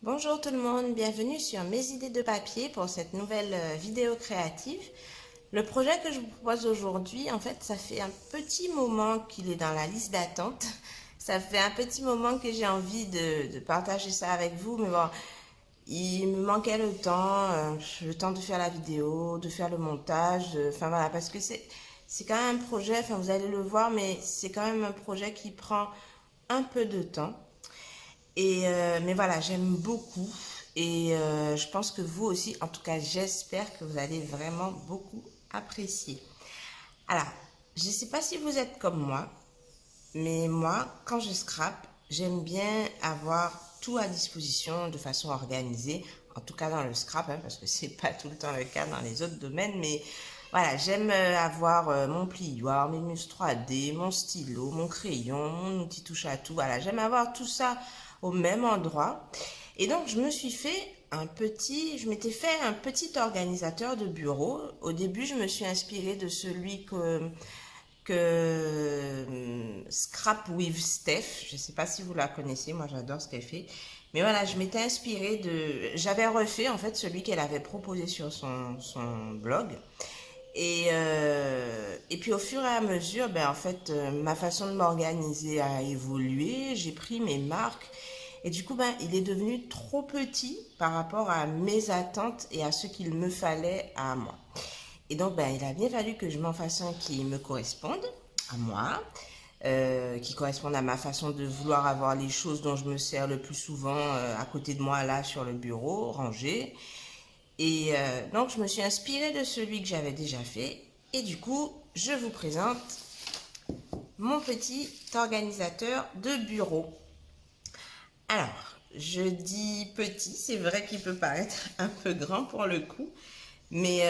Bonjour tout le monde, bienvenue sur Mes idées de papier pour cette nouvelle vidéo créative. Le projet que je vous propose aujourd'hui, en fait, ça fait un petit moment qu'il est dans la liste d'attente. Ça fait un petit moment que j'ai envie de partager ça avec vous, mais bon, il me manquait le temps de faire la vidéo, de faire le montage, enfin voilà, parce que c'est quand même un projet, enfin vous allez le voir, mais c'est quand même un projet qui prend un peu de temps. Mais voilà, j'aime beaucoup et je pense que vous aussi, en tout cas j'espère que vous allez vraiment beaucoup apprécier. Alors, je ne sais pas si vous êtes comme moi, mais moi, quand je scrape, j'aime bien avoir tout à disposition de façon organisée, en tout cas dans le scrap, hein, parce que c'est pas tout le temps le cas dans les autres domaines, mais voilà, j'aime avoir mon plioir, mes muscles 3D, mon stylo, mon crayon, mon outil touche à tout, voilà, j'aime avoir tout ça au même endroit. Et donc, je m'étais fait un petit organisateur de bureau. Au début, je me suis inspirée de celui que Scrap with Steph. Je ne sais pas si vous la connaissez, moi j'adore ce qu'elle fait. Mais voilà, je m'étais inspirée de... J'avais refait en fait celui qu'elle avait proposé sur son blog. Et puis au fur et à mesure, ben, en fait, ma façon de m'organiser a évolué. J'ai pris mes marques. Et du coup, ben, il est devenu trop petit par rapport à mes attentes et à ce qu'il me fallait à moi. Et donc, ben, il a bien fallu que je m'en fasse un qui me corresponde à moi, qui corresponde à ma façon de vouloir avoir les choses dont je me sers le plus souvent à côté de moi, là, sur le bureau, rangé. Et donc, je me suis inspirée de celui que j'avais déjà fait. Et du coup, je vous présente mon petit organisateur de bureau. Alors, je dis petit, c'est vrai qu'il peut paraître un peu grand pour le coup, mais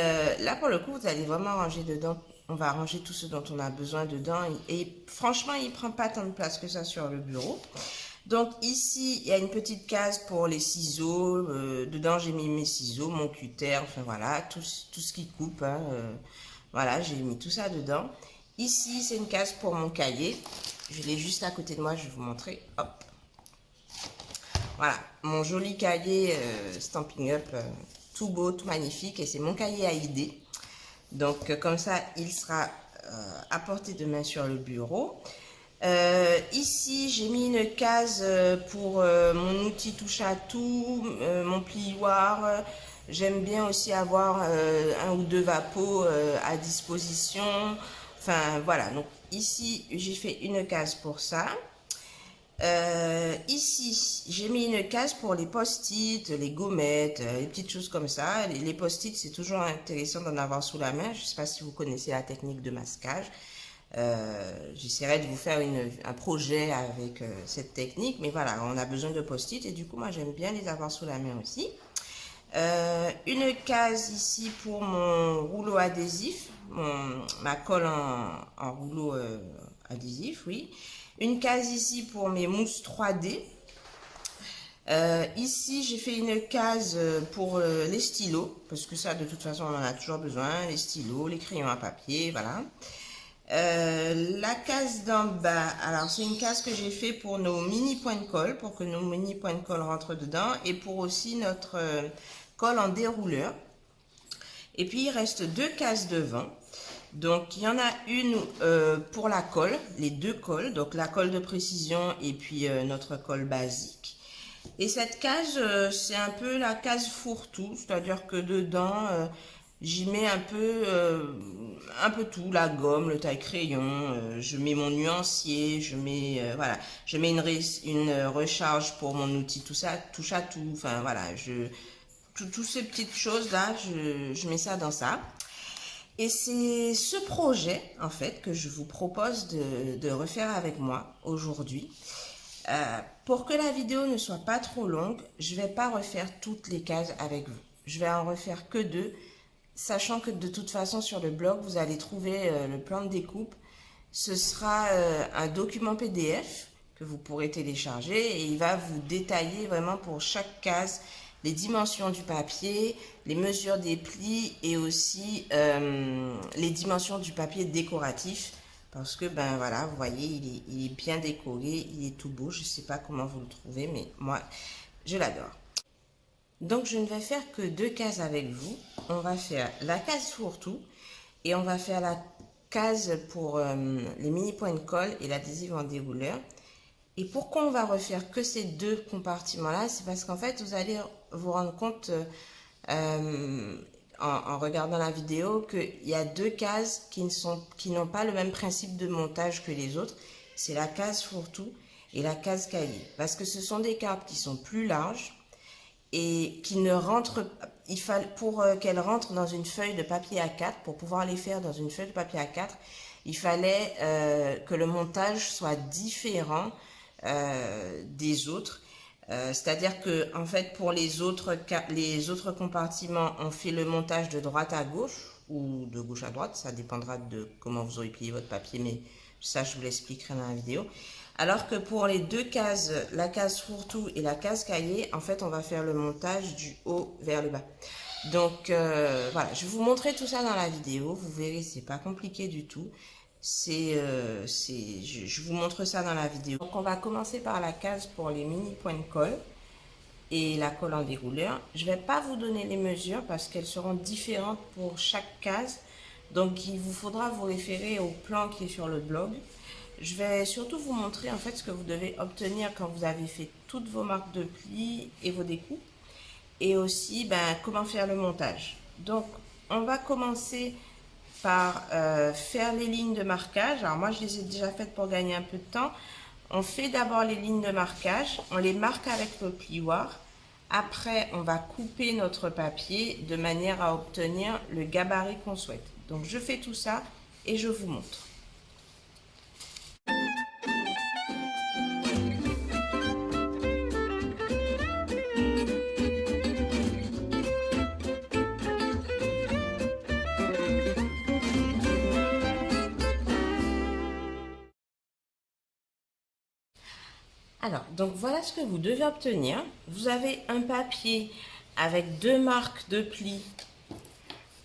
là pour le coup, vous allez vraiment ranger dedans. On va ranger tout ce dont on a besoin dedans. Et franchement, il prend pas tant de place que ça sur le bureau. Donc ici, il y a une petite case pour les ciseaux. Dedans, j'ai mis mes ciseaux, mon cutter, enfin voilà, tout ce qui coupe, hein, voilà, j'ai mis tout ça dedans. Ici, c'est une case pour mon cahier. Je l'ai juste à côté de moi, je vais vous montrer. Hop. Voilà, mon joli cahier Stampin' Up, tout beau, tout magnifique. Et c'est mon cahier à idées. Donc, comme ça, il sera à portée de main sur le bureau. Ici, j'ai mis une case pour mon outil touche à tout, mon plioir. J'aime bien aussi avoir un ou deux vapos à disposition. Enfin, voilà. Donc, ici, j'ai fait une case pour ça. Ici, j'ai mis une case pour les post-it, les gommettes, les petites choses comme ça. Les post-it, c'est toujours intéressant d'en avoir sous la main. Je ne sais pas si vous connaissez la technique de masquage. J'essaierai de vous faire un projet avec cette technique, mais voilà, on a besoin de post-it et du coup, moi, j'aime bien les avoir sous la main aussi. Une case ici pour mon rouleau adhésif, ma colle en rouleau adhésif, oui. Une case ici pour mes mousses 3D. Ici, j'ai fait une case pour les stylos, parce que ça, de toute façon, on en a toujours besoin, les stylos, les crayons à papier, voilà. La case d'en bas, alors c'est une case que j'ai fait pour nos mini points de colle, pour que nos mini points de colle rentrent dedans, et pour aussi notre colle en dérouleur. Et puis il reste deux cases devant. Donc il y en a une pour la colle, les deux colles, donc la colle de précision et puis notre colle basique. Et cette case, c'est un peu la case fourre-tout, c'est-à-dire que dedans, j'y mets un peu tout, la gomme, le taille-crayon, je mets mon nuancier, voilà, je mets une recharge pour mon outil, tout ça, touche à tout, enfin voilà, toutes ces petites choses-là, je mets ça dans ça. Et c'est ce projet, en fait, que je vous propose de refaire avec moi aujourd'hui. Pour que la vidéo ne soit pas trop longue, je ne vais pas refaire toutes les cases avec vous. Je vais en refaire que deux, sachant que de toute façon sur le blog, vous allez trouver le plan de découpe. Ce sera un document PDF que vous pourrez télécharger et il va vous détailler vraiment pour chaque case les dimensions du papier, les mesures des plis et aussi les dimensions du papier décoratif. Parce que, ben voilà, vous voyez, il est bien décoré, il est tout beau. Je ne sais pas comment vous le trouvez, mais moi, je l'adore. Donc je ne vais faire que 2 cases avec vous. On va faire la case fourre-tout et on va faire la case pour les mini points de colle et l'adhésif en dérouleur. Et pourquoi on va refaire que ces 2 compartiments-là? C'est parce qu'en fait, vous allez vous rendre compte en regardant la vidéo qu'il y a 2 cases qui n'ont pas le même principe de montage que les autres. C'est la case fourre-tout et la case cahier. Parce que ce sont des cartes qui sont plus larges et qui ne rentrent, pour qu'elles rentrent dans une feuille de papier A4, pour pouvoir les faire dans une feuille de papier A4, il fallait que le montage soit différent des autres. C'est-à-dire que en fait pour les autres compartiments, on fait le montage de droite à gauche ou de gauche à droite, ça dépendra de comment vous aurez plié votre papier, mais ça je vous l'expliquerai dans la vidéo. Alors que pour les 2 cases, la case fourre-tout et la case cahier, en fait on va faire le montage du haut vers le bas. Donc voilà, je vais vous montrer tout ça dans la vidéo, vous verrez, c'est pas compliqué du tout. Je vous montre ça dans la vidéo. Donc on va commencer par la case pour les mini points de colle et la colle en dérouleur. Je ne vais pas vous donner les mesures parce qu'elles seront différentes pour chaque case. Donc il vous faudra vous référer au plan qui est sur le blog. Je vais surtout vous montrer en fait ce que vous devez obtenir quand vous avez fait toutes vos marques de plis et vos découpes. Et aussi comment faire le montage. Donc on va commencer par faire les lignes de marquage. Alors moi je les ai déjà faites pour gagner un peu de temps. On fait d'abord les lignes de marquage, on les marque avec le plioir. Après on va couper notre papier de manière à obtenir le gabarit qu'on souhaite. Donc je fais tout ça et je vous montre. Alors, donc voilà ce que vous devez obtenir. Vous avez un papier avec 2 marques de plis,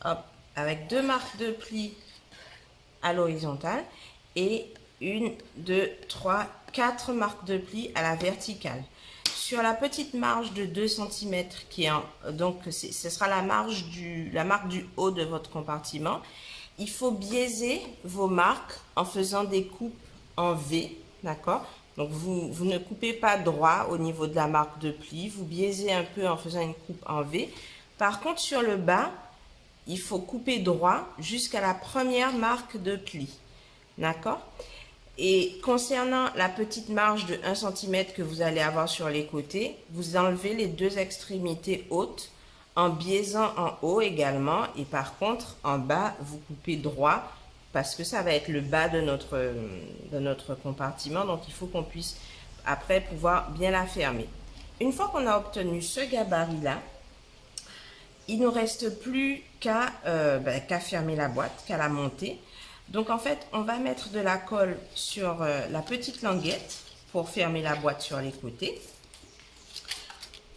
hop, avec 2 marques de plis à l'horizontale et 1, 2, 3, 4 marques de plis à la verticale. Sur la petite marge de 2 cm qui est donc ce sera la marque du haut de votre compartiment. Il faut biaiser vos marques en faisant des coupes en V, d'accord? Donc vous ne coupez pas droit au niveau de la marque de pli, vous biaisez un peu en faisant une coupe en V. Par contre sur le bas, il faut couper droit jusqu'à la première marque de pli, d'accord? Et concernant la petite marge de 1 cm que vous allez avoir sur les côtés, vous enlevez les 2 extrémités hautes en biaisant en haut également. Et par contre, en bas, vous coupez droit parce que ça va être le bas de notre compartiment. Donc, il faut qu'on puisse après pouvoir bien la fermer. Une fois qu'on a obtenu ce gabarit-là, il ne nous reste plus qu'à fermer la boîte, qu'à la monter. Donc en fait, on va mettre de la colle sur la petite languette pour fermer la boîte sur les côtés.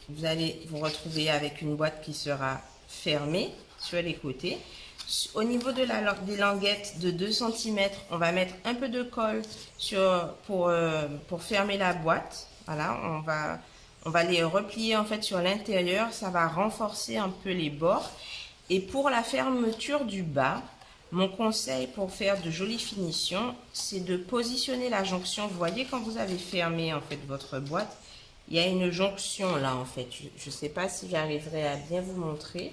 Vous allez vous retrouver avec une boîte qui sera fermée sur les côtés. Au niveau de des languettes de 2 cm, on va mettre un peu de colle pour fermer la boîte. Voilà, on va les replier en fait sur l'intérieur. Ça va renforcer un peu les bords. Et pour la fermeture du bas, mon conseil pour faire de jolies finitions, c'est de positionner la jonction. Vous voyez quand vous avez fermé en fait votre boîte, il y a une jonction là en fait. Je ne sais pas si j'arriverai à bien vous montrer.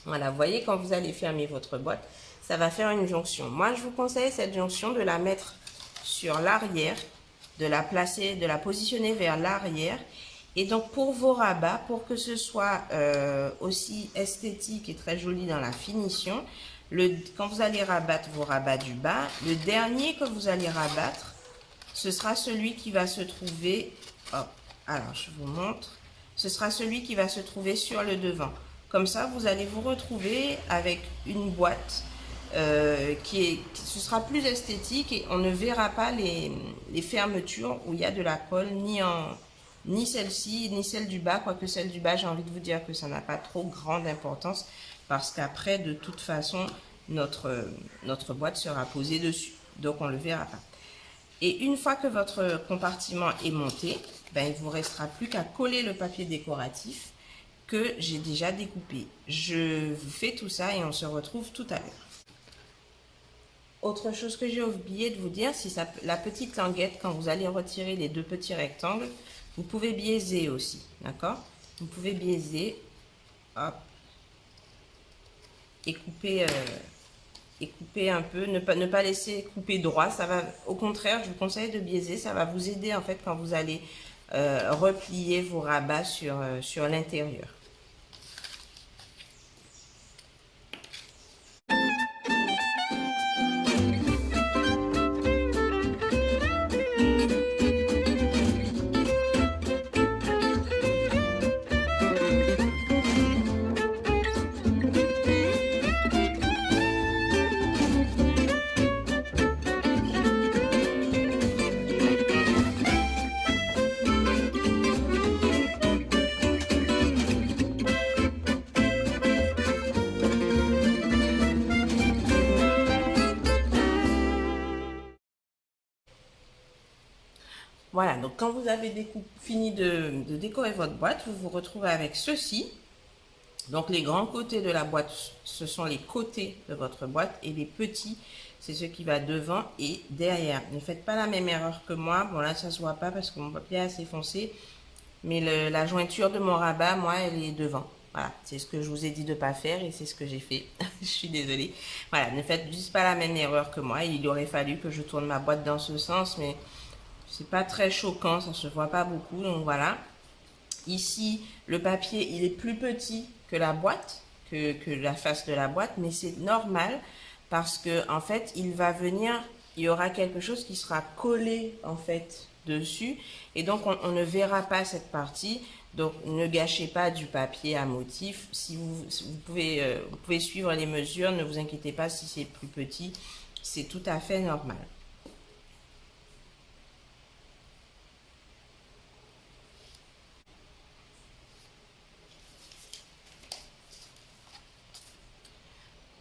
Voilà, vous voyez quand vous allez fermer votre boîte, ça va faire une jonction. Moi, je vous conseille cette jonction de la mettre sur l'arrière, de la placer, de la positionner vers l'arrière. Et donc pour vos rabats, pour que ce soit aussi esthétique et très joli dans la finition, quand vous allez rabattre vos rabats du bas, le dernier que vous allez rabattre, ce sera celui qui va se trouver, hop, alors je vous montre, ce sera celui qui va se trouver sur le devant. Comme ça, vous allez vous retrouver avec une boîte ce sera plus esthétique et on ne verra pas les fermetures où il y a de la colle, ni celle-ci, ni celle du bas, quoique celle du bas, j'ai envie de vous dire que ça n'a pas trop grande importance parce qu'après, de toute façon, notre boîte sera posée dessus, donc on ne le verra pas. Et une fois que votre compartiment est monté, il ne vous restera plus qu'à coller le papier décoratif que j'ai déjà découpé. Je vous fais tout ça et on se retrouve tout à l'heure. Autre chose que j'ai oublié de vous dire, si ça, la petite languette, quand vous allez retirer les deux petits rectangles, vous pouvez biaiser aussi, d'accord? Vous pouvez biaiser, hop, et couper un peu, ne pas laisser couper droit. Ça va, au contraire, je vous conseille de biaiser, ça va vous aider en fait quand vous allez replier vos rabats sur l'intérieur. Voilà, donc quand vous avez fini de décorer votre boîte, vous vous retrouvez avec ceci. Donc les grands côtés de la boîte, ce sont les côtés de votre boîte et les petits, c'est ce qui va devant et derrière. Ne faites pas la même erreur que moi. Bon là, ça ne se voit pas parce que mon papier est assez foncé, mais la jointure de mon rabat, moi, elle est devant. Voilà, c'est ce que je vous ai dit de ne pas faire et c'est ce que j'ai fait. Je suis désolée. Voilà, ne faites juste pas la même erreur que moi. Il aurait fallu que je tourne ma boîte dans ce sens, mais c'est pas très choquant, ça se voit pas beaucoup, donc voilà. Ici, le papier, il est plus petit que la boîte, que la face de la boîte, mais c'est normal parce que en fait, il va venir, il y aura quelque chose qui sera collé en fait dessus et donc on ne verra pas cette partie. Donc ne gâchez pas du papier à motif. Si vous pouvez suivre les mesures, ne vous inquiétez pas si c'est plus petit, c'est tout à fait normal.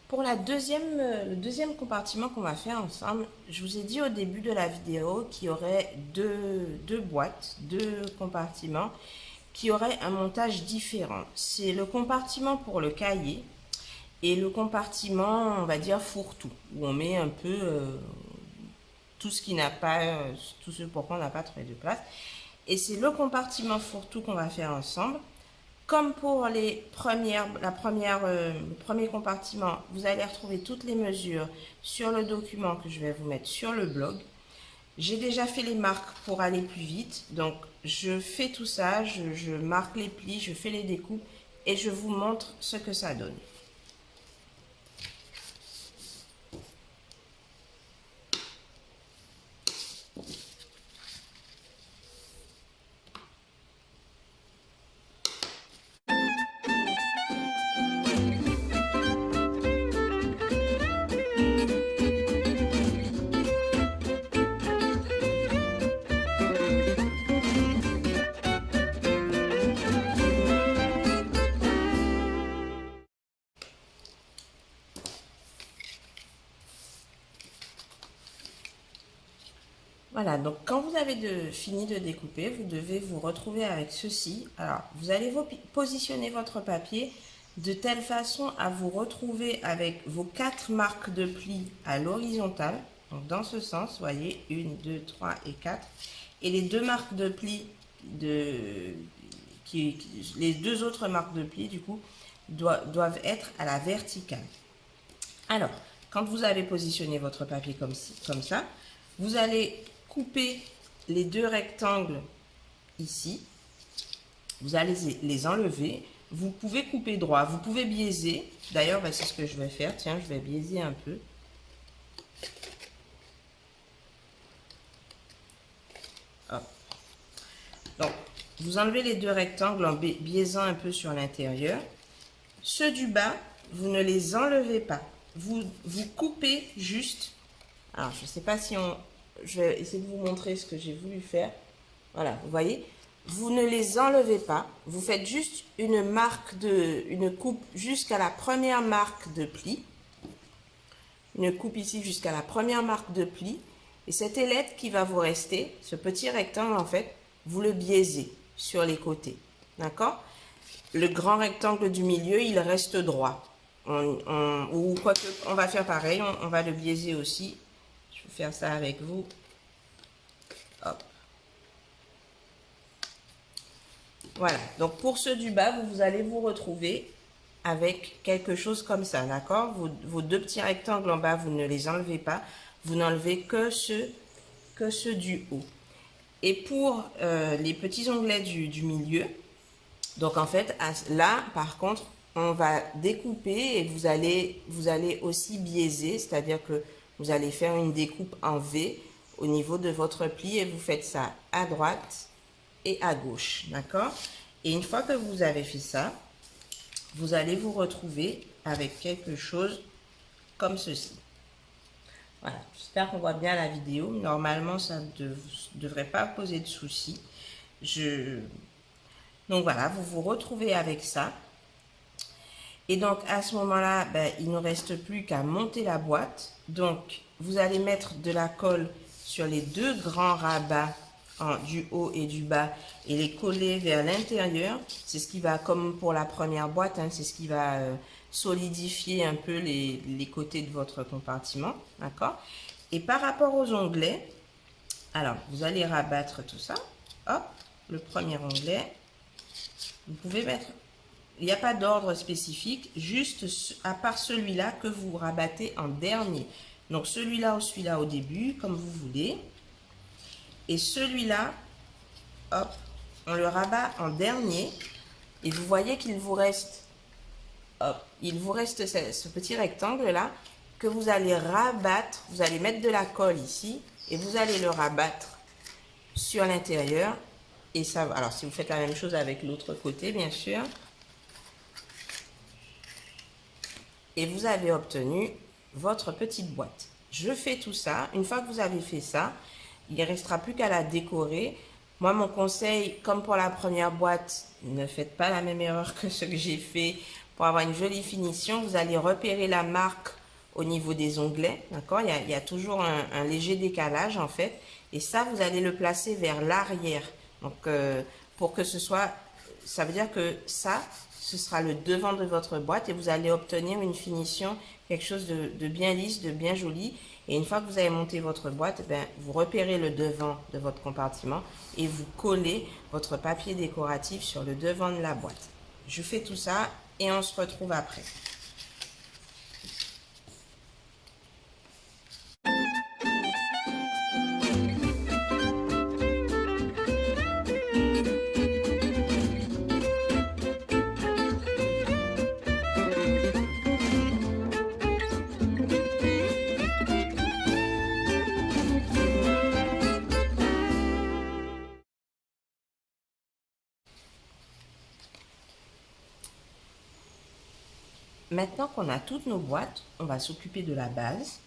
Pour le deuxième compartiment qu'on va faire ensemble, je vous ai dit au début de la vidéo qu'il y aurait deux boîtes, deux compartiments qui auraient un montage différent. C'est le compartiment pour le cahier et le compartiment, on va dire, fourre-tout, où on met un peu tout ce qui n'a pas, tout ce pourquoi on n'a pas trouvé de place. Et c'est le compartiment fourre-tout qu'on va faire ensemble. Comme pour le premier compartiment, vous allez retrouver toutes les mesures sur le document que je vais vous mettre sur le blog. J'ai déjà fait les marques pour aller plus vite. Donc, je fais tout ça, je marque les plis, je fais les découpes et je vous montre ce que ça donne. Voilà, donc quand vous avez fini de découper, vous devez vous retrouver avec ceci. Alors, vous allez positionner votre papier de telle façon à vous retrouver avec vos 4 marques de plis à l'horizontale. Donc, dans ce sens, vous voyez, 1, 2, 3 et 4. Et les deux marques de plis, les deux autres marques de plis, du coup, doivent être à la verticale. Alors, quand vous avez positionné votre papier comme ça, vous allez couper les deux rectangles ici. Vous allez les enlever. Vous pouvez couper droit, vous pouvez biaiser. D'ailleurs, c'est ce que je vais faire. Tiens, je vais biaiser un peu. Hop. Donc, vous enlevez les deux rectangles en biaisant un peu sur l'intérieur. Ceux du bas, vous ne les enlevez pas. Vous coupez juste. Alors, je ne sais pas si je vais essayer de vous montrer ce que j'ai voulu faire. Voilà, vous voyez, vous ne les enlevez pas. Vous faites juste une coupe jusqu'à la première marque de pli. Une coupe ici jusqu'à la première marque de pli. Et cette ailette qui va vous rester, ce petit rectangle en fait, vous le biaisez sur les côtés. D'accord? le grand rectangle du milieu, il reste droit. Ou quoi que, on va faire pareil, on va le biaiser aussi. Je vais faire ça avec vous. Hop. Voilà, donc pour ceux du bas, vous allez vous retrouver avec quelque chose comme ça, d'accord? Vos deux petits rectangles en bas, vous ne les enlevez pas. Vous n'enlevez que ceux du haut. Et pour les petits onglets du milieu, donc en fait, là, par contre, on va découper et vous allez aussi biaiser, c'est-à-dire que vous allez faire une découpe en V au niveau de votre pli et vous faites ça à droite et à gauche, d'accord? Et une fois que vous avez fait ça, vous allez vous retrouver avec quelque chose comme ceci. Voilà, j'espère qu'on voit bien la vidéo. Normalement, ça ne devrait pas poser de soucis. Donc voilà, vous vous retrouvez avec ça. Et donc à ce moment-là, ben, il ne reste plus qu'à monter la boîte. Donc vous allez mettre de la colle sur les deux grands rabats du haut et du bas et les coller vers l'intérieur. C'est ce qui va, comme pour la première boîte, hein, c'est ce qui va solidifier un peu les côtés de votre compartiment. D'accord? Et par rapport aux onglets, alors vous allez rabattre tout ça. Hop, le premier onglet. Vous pouvez mettre, il n'y a pas d'ordre spécifique, juste à part celui-là que vous rabattez en dernier. Donc celui-là ou celui-là au début, comme vous voulez. Et celui-là, hop, on le rabat en dernier. Et vous voyez qu'il vous reste, hop, il vous reste ce petit rectangle-là que vous allez rabattre. Vous allez mettre de la colle ici et vous allez le rabattre sur l'intérieur. Et ça, alors si vous faites la même chose avec l'autre côté, bien sûr. Et vous avez obtenu votre petite boîte. Je fais tout ça. Une fois que vous avez fait ça, il ne restera plus qu'à la décorer. Moi, mon conseil, comme pour la première boîte, ne faites pas la même erreur que ce que j'ai fait. Pour avoir une jolie finition, vous allez repérer la marque au niveau des onglets. D'accord? Il y a toujours un léger décalage, en fait. Et ça, vous allez le placer vers l'arrière. Donc, pour que ce soit... Ça veut dire que ça, ce sera le devant de votre boîte et vous allez obtenir une finition, quelque chose de bien lisse, de bien joli. Et une fois que vous avez monté votre boîte, ben, vous repérez le devant de votre compartiment et vous collez votre papier décoratif sur le devant de la boîte. Je fais tout ça et on se retrouve après. Maintenant qu'on a toutes nos boîtes, on va s'occuper de la base.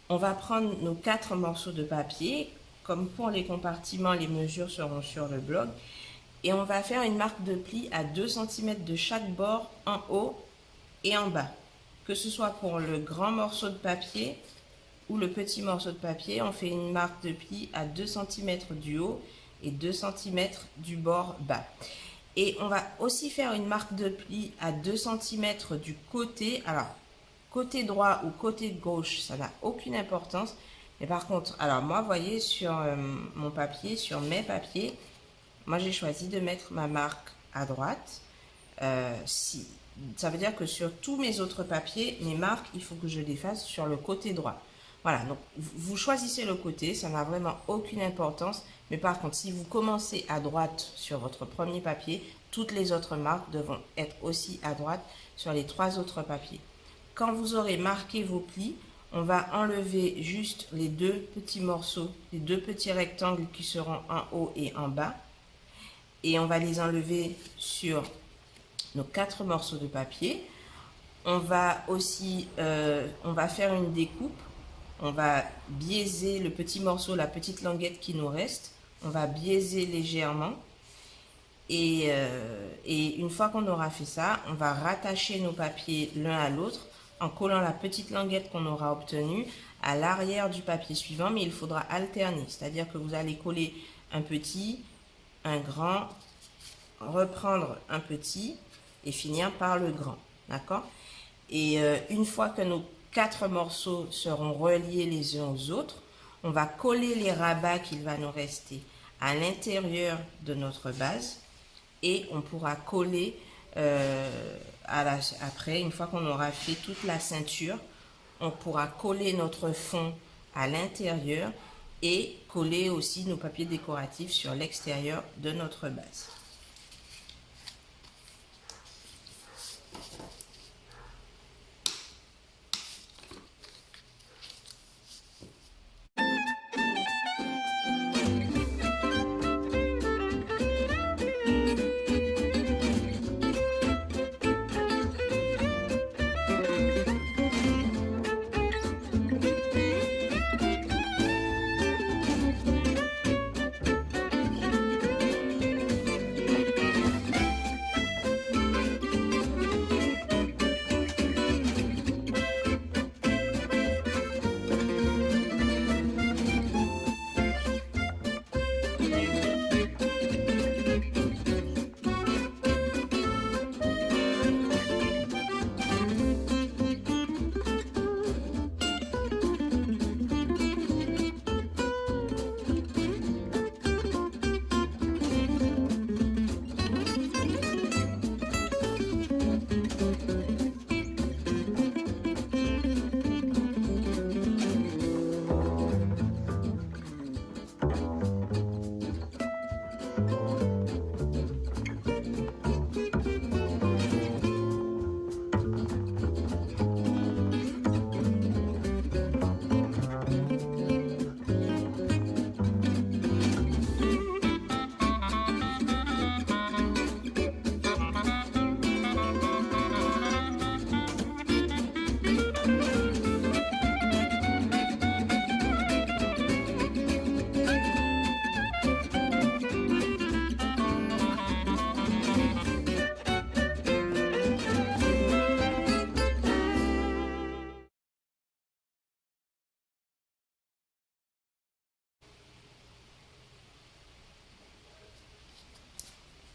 On va prendre nos 4 morceaux de papier. Comme pour les compartiments, les mesures seront sur le blog. Et on va faire une marque de pli à 2 cm de chaque bord en haut et en bas. Que ce soit pour le grand morceau de papier ou le petit morceau de papier, on fait une marque de pli à 2 cm du haut et 2 cm du bord bas. Et on va aussi faire une marque de pli à 2 cm du côté. Alors, côté droit ou côté gauche, ça n'a aucune importance. Mais par contre, alors moi, vous voyez, sur mon papier, sur mes papiers, moi j'ai choisi de mettre ma marque à droite. Ça veut dire que sur tous mes autres papiers, mes marques, il faut que je les fasse sur le côté droit. Voilà, donc vous choisissez le côté, ça n'a vraiment aucune importance. Mais par contre, si vous commencez à droite sur votre premier papier, toutes les autres marques devront être aussi à droite sur les 3 autres papiers. Quand vous aurez marqué vos plis, on va enlever juste les 2 petits morceaux, les 2 petits rectangles qui seront en haut et en bas. Et on va les enlever sur nos 4 morceaux de papier. On va aussi, on va faire une découpe. On va biaiser le petit morceau, la petite languette qui nous reste. On va biaiser légèrement. Et une fois qu'on aura fait ça, on va rattacher nos papiers l'un à l'autre en collant la petite languette qu'on aura obtenue à l'arrière du papier suivant. Mais il faudra alterner, c'est-à-dire que vous allez coller un petit, un grand reprendre un petit et finir par le grand, d'accord? Et une fois que nos 4 morceaux seront reliés les uns aux autres, on va coller les rabats qu'il va nous rester à l'intérieur de notre base et on pourra coller après, une fois qu'on aura fait toute la ceinture, on pourra coller notre fond à l'intérieur et coller aussi nos papiers décoratifs sur l'extérieur de notre base.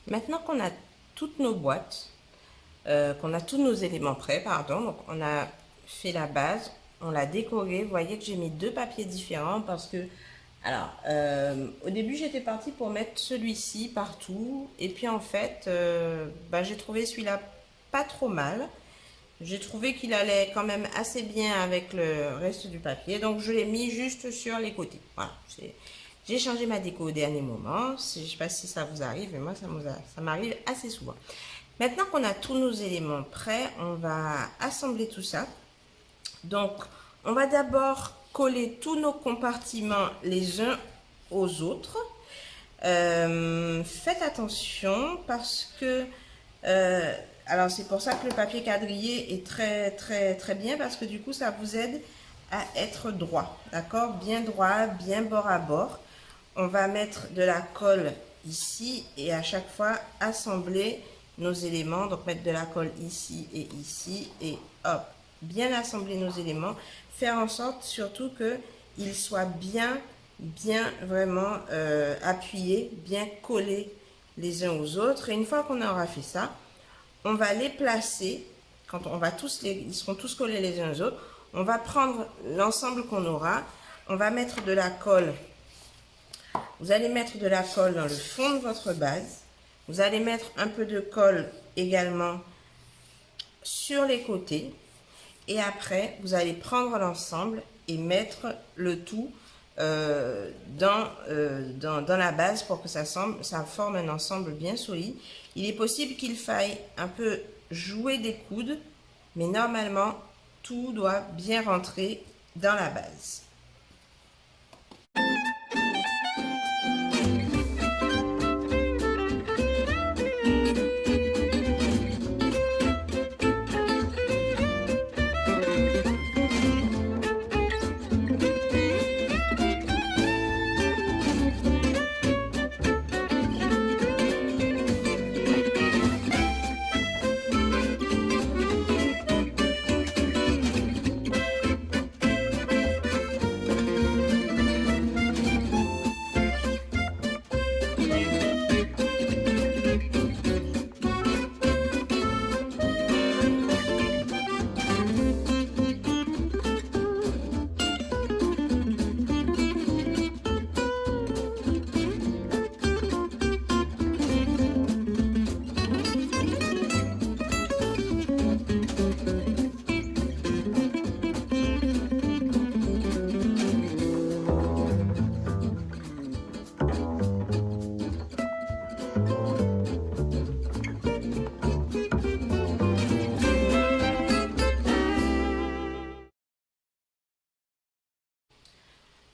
Maintenant qu'on a toutes nos boîtes, qu'on a tous nos éléments prêts, pardon, donc on a fait la base, on l'a décoré. Vous voyez que j'ai mis 2 papiers différents parce que, alors, au début j'étais partie pour mettre celui-ci partout et puis en fait, j'ai trouvé celui-là pas trop mal. J'ai trouvé qu'il allait quand même assez bien avec le reste du papier, donc je l'ai mis juste sur les côtés. Voilà, j'ai changé ma déco au dernier moment. Je ne sais pas si ça vous arrive, mais moi ça m'arrive assez souvent. Maintenant qu'on a tous nos éléments prêts, on va assembler tout ça. Donc, on va d'abord coller tous nos compartiments les uns aux autres. Faites attention parce que... alors, c'est pour ça que le papier quadrillé est très bien parce que du coup, ça vous aide à être droit. D'accord? Bien droit, bien bord à bord. On va mettre de la colle ici et à chaque fois assembler nos éléments. Donc, mettre de la colle ici et hop, bien assembler nos éléments. Faire en sorte surtout qu'ils soient bien vraiment appuyés, bien collés les uns aux autres. Et une fois qu'on aura fait ça, on va les placer, quand on va ils seront tous collés les uns aux autres. On va prendre l'ensemble qu'on aura, on va mettre de la colle. Vous allez mettre de la colle dans le fond de votre base. Vous allez mettre un peu de colle également sur les côtés. Et après, vous allez prendre l'ensemble et mettre le tout dans la base pour que ça forme un ensemble bien solide. Il est possible qu'il faille un peu jouer des coudes, mais normalement, tout doit bien rentrer dans la base.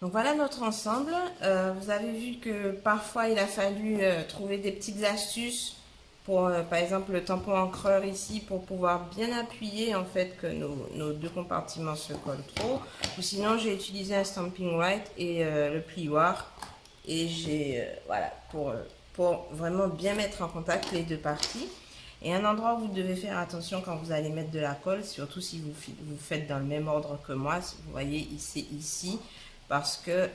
Donc voilà notre ensemble. Vous avez vu que parfois il a fallu trouver des petites astuces pour, par exemple, le tampon encreur ici pour pouvoir bien appuyer en fait que nos deux compartiments se collent trop. Ou sinon j'ai utilisé un stamping right et le plioir et j'ai voilà pour vraiment bien mettre en contact les deux parties. Et un endroit où vous devez faire attention quand vous allez mettre de la colle, surtout si vous faites dans le même ordre que moi, vous voyez ici, parce que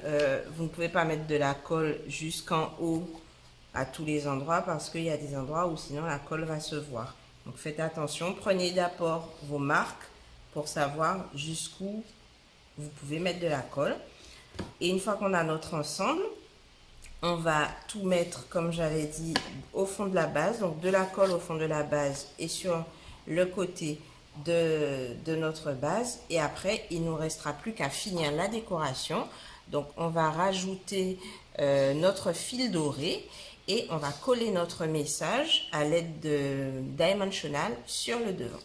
vous ne pouvez pas mettre de la colle jusqu'en haut à tous les endroits, parce qu'il y a des endroits où sinon la colle va se voir. Donc faites attention, prenez d'abord vos marques pour savoir jusqu'où vous pouvez mettre de la colle. Et une fois qu'on a notre ensemble, on va tout mettre, comme j'avais dit, au fond de la base. Donc de la colle au fond de la base et sur le côté de notre base. Et après, il ne nous restera plus qu'à finir la décoration. Donc on va rajouter notre fil doré et on va coller notre message à l'aide de Dimensional sur le devant.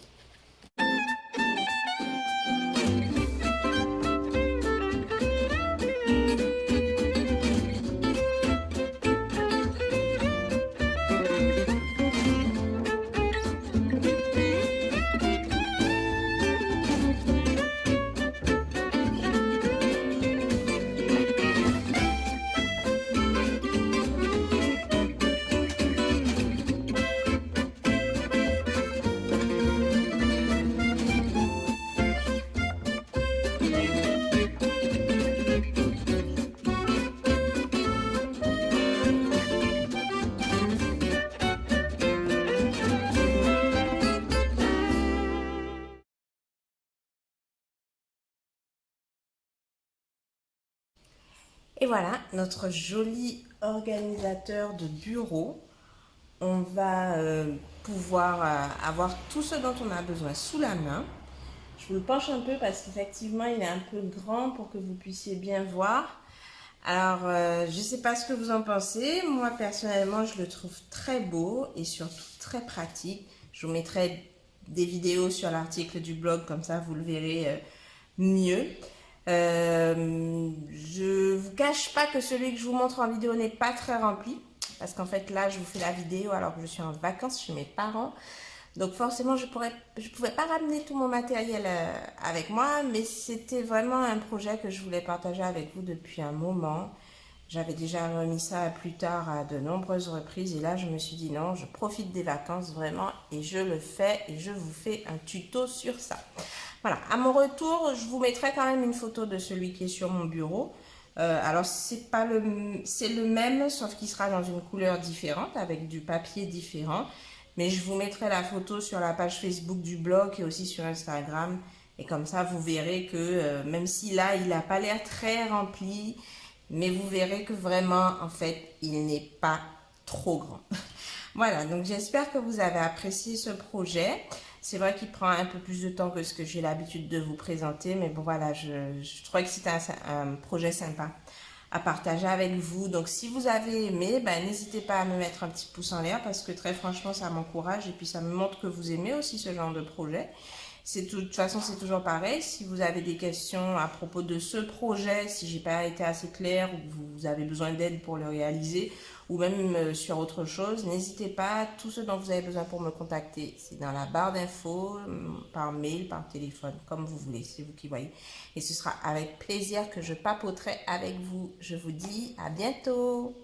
Et voilà, notre joli organisateur de bureau. On va pouvoir avoir tout ce dont on a besoin sous la main. Je vous le penche un peu parce qu'effectivement, il est un peu grand pour que vous puissiez bien voir. Alors, je ne sais pas ce que vous en pensez. Moi, personnellement, je le trouve très beau et surtout très pratique. Je vous mettrai des vidéos sur l'article du blog, comme ça, vous le verrez mieux. Je vous cache pas que celui que je vous montre en vidéo n'est pas très rempli parce qu'en fait là je vous fais la vidéo alors que je suis en vacances chez mes parents, donc forcément je pouvais pas ramener tout mon matériel avec moi, mais c'était vraiment un projet que je voulais partager avec vous depuis un moment. J'avais déjà remis ça à plus tard à de nombreuses reprises et là je me suis dit non, je profite des vacances vraiment et je le fais et je vous fais un tuto sur ça. Voilà, à mon retour, je vous mettrai quand même une photo de celui qui est sur mon bureau. Alors, c'est le même, sauf qu'il sera dans une couleur différente, avec du papier différent. Mais je vous mettrai la photo sur la page Facebook du blog et aussi sur Instagram. Et comme ça, vous verrez que même si là, il n'a pas l'air très rempli, mais vous verrez que vraiment, en fait, il n'est pas trop grand. Voilà, donc j'espère que vous avez apprécié ce projet. C'est vrai qu'il prend un peu plus de temps que ce que j'ai l'habitude de vous présenter, mais bon voilà, je trouvais que c'était un projet sympa à partager avec vous. Donc si vous avez aimé, ben, n'hésitez pas à me mettre un petit pouce en l'air parce que très franchement ça m'encourage et puis ça me montre que vous aimez aussi ce genre de projet. De toute façon, c'est toujours pareil. Si vous avez des questions à propos de ce projet, si j'ai pas été assez claire ou que vous avez besoin d'aide pour le réaliser, ou même sur autre chose, n'hésitez pas. Tout ce dont vous avez besoin pour me contacter, c'est dans la barre d'infos, par mail, par téléphone, comme vous voulez. C'est vous qui voyez. Et ce sera avec plaisir que je papoterai avec vous. Je vous dis à bientôt.